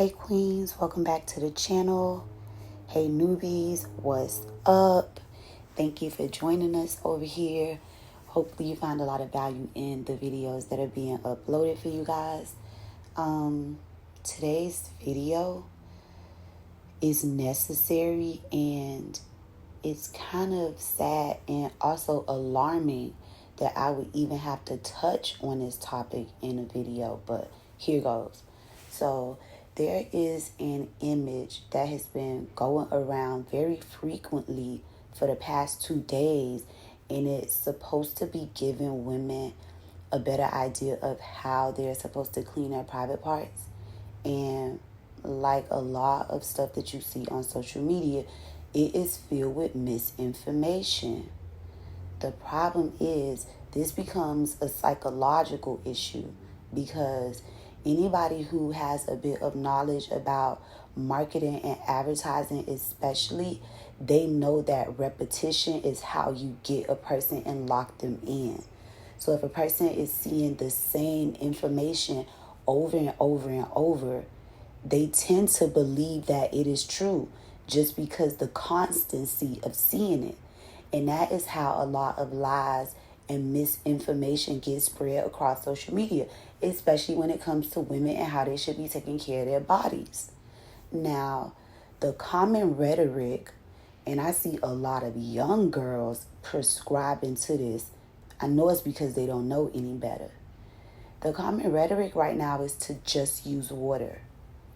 Hey queens, welcome back to the channel. Hey newbies, what's up? Thank you for joining us over here. Hopefully you find a lot of value in the videos that are being uploaded for you guys. Today's video is necessary, and it's kind of sad and also alarming that I would even have to touch on this topic in a video, but here goes. So there is an image that has been going around very frequently for the past 2 days, and it's supposed to be giving women a better idea of how they're supposed to clean their private parts. And like a lot of stuff that you see on social media, it is filled with misinformation. The problem is this becomes a psychological issue because anybody who has a bit of knowledge about marketing and advertising especially, they know that repetition is how you get a person and lock them in. So if a person is seeing the same information over and over and over, they tend to believe that it is true just because the constancy of seeing it. And that is how a lot of lies and misinformation gets spread across social media, especially when it comes to women and how they should be taking care of their bodies. Now, the common rhetoric, and I see a lot of young girls prescribing to this. I know it's because they don't know any better. The common rhetoric right now is to just use water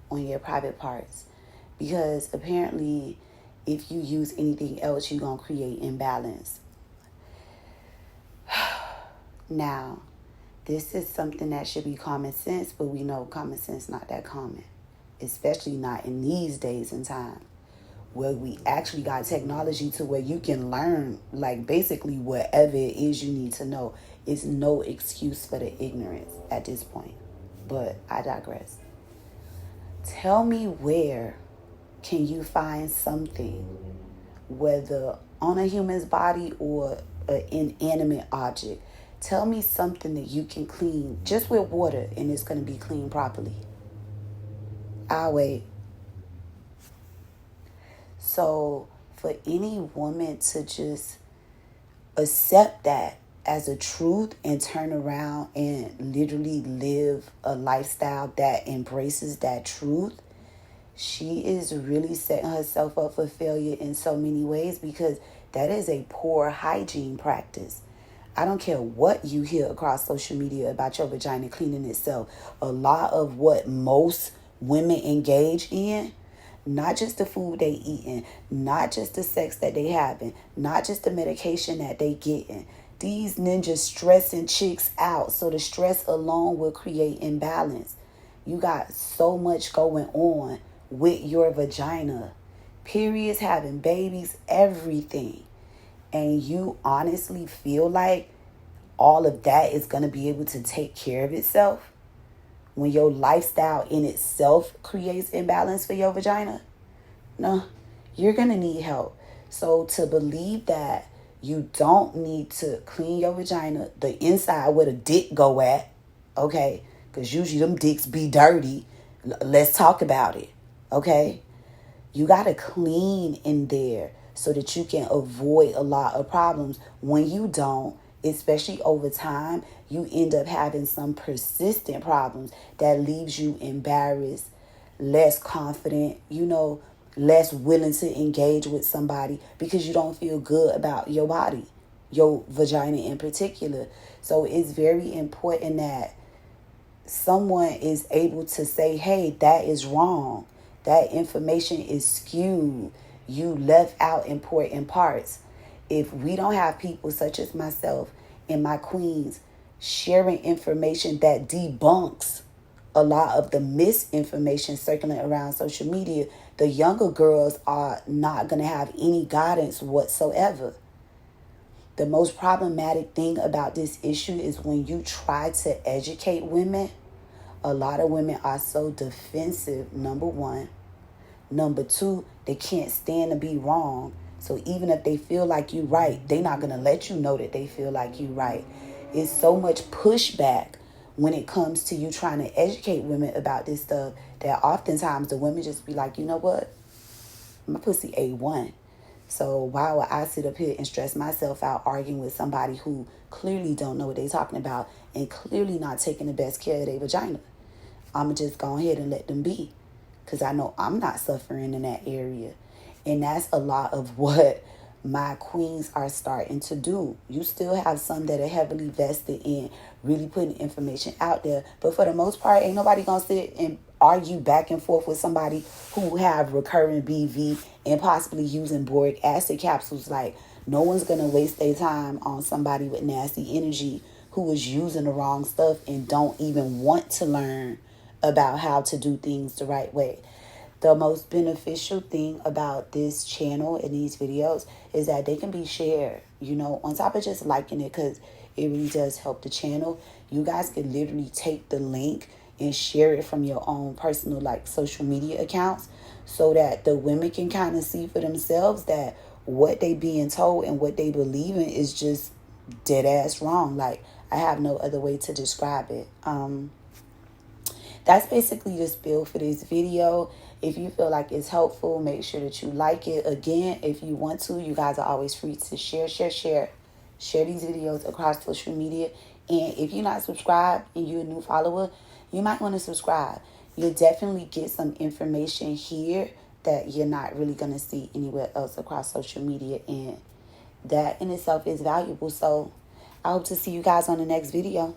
on your private parts, because apparently if you use anything else, you're going to create imbalance. Now, this is something that should be common sense, but we know common sense not that common, especially not in these days and time where we actually got technology to where you can learn like basically whatever it is you need to know. It's no excuse for the ignorance at this point, but I digress. Tell me, where can you find something, whether on a human's body or an inanimate object? Tell me something that you can clean just with water and it's going to be cleaned properly. I'll wait. So for any woman to just accept that as a truth and turn around and literally live a lifestyle that embraces that truth, she is really setting herself up for failure in so many ways, because that is a poor hygiene practice. I don't care what you hear across social media about your vagina cleaning itself. A lot of what most women engage in, not just the food they eating, not just the sex that they having, not just the medication that they getting. These ninjas stressing chicks out, so the stress alone will create imbalance. You got so much going on with your vagina. Periods, having babies, everything. And you honestly feel like all of that is going to be able to take care of itself when your lifestyle in itself creates imbalance for your vagina? No, you're going to need help. So to believe that you don't need to clean your vagina, the inside where the dick go at, okay? Because usually them dicks be dirty. Let's talk about it, okay? You got to clean in there so that you can avoid a lot of problems. When you don't, especially over time, you end up having some persistent problems that leaves you embarrassed, less confident, less willing to engage with somebody because you don't feel good about your body, your vagina in particular. So it's very important that someone is able to say, hey, that is wrong. That information is skewed. You left out important parts. If we don't have people such as myself and my queens sharing information that debunks a lot of the misinformation circulating around social media, the younger girls are not going to have any guidance whatsoever. The most problematic thing about this issue is when you try to educate women, a lot of women are so defensive, number one. Number two, they can't stand to be wrong. So even if they feel like you're right, they're not going to let you know that they feel like you're right. It's so much pushback when it comes to you trying to educate women about this stuff, that oftentimes the women just be like, you know what? My pussy A1. So why would I sit up here and stress myself out arguing with somebody who clearly don't know what they talking about and clearly not taking the best care of their vagina? I'm going to just go ahead and let them be, because I know I'm not suffering in that area. And that's a lot of what my queens are starting to do. You still have some that are heavily vested in really putting information out there. But for the most part, ain't nobody going to sit and argue back and forth with somebody who have recurring BV and possibly using boric acid capsules. Like, no one's going to waste their time on somebody with nasty energy who is using the wrong stuff and don't even want to learn about how to do things the right way. The most beneficial thing about this channel and these videos is that they can be shared, on top of just liking it, because it really does help the channel. You guys can literally take the link and share it from your own personal social media accounts, so that the women can kind of see for themselves that what they being told and what they believe in is just dead ass wrong. Like, I have no other way to describe it. That's basically the spiel for this video. If you feel like it's helpful, make sure that you like it. Again, if you want to, you guys are always free to share these videos across social media. And if you're not subscribed and you're a new follower, you might want to subscribe. You'll definitely get some information here that you're not really going to see anywhere else across social media. And that in itself is valuable. So I hope to see you guys on the next video.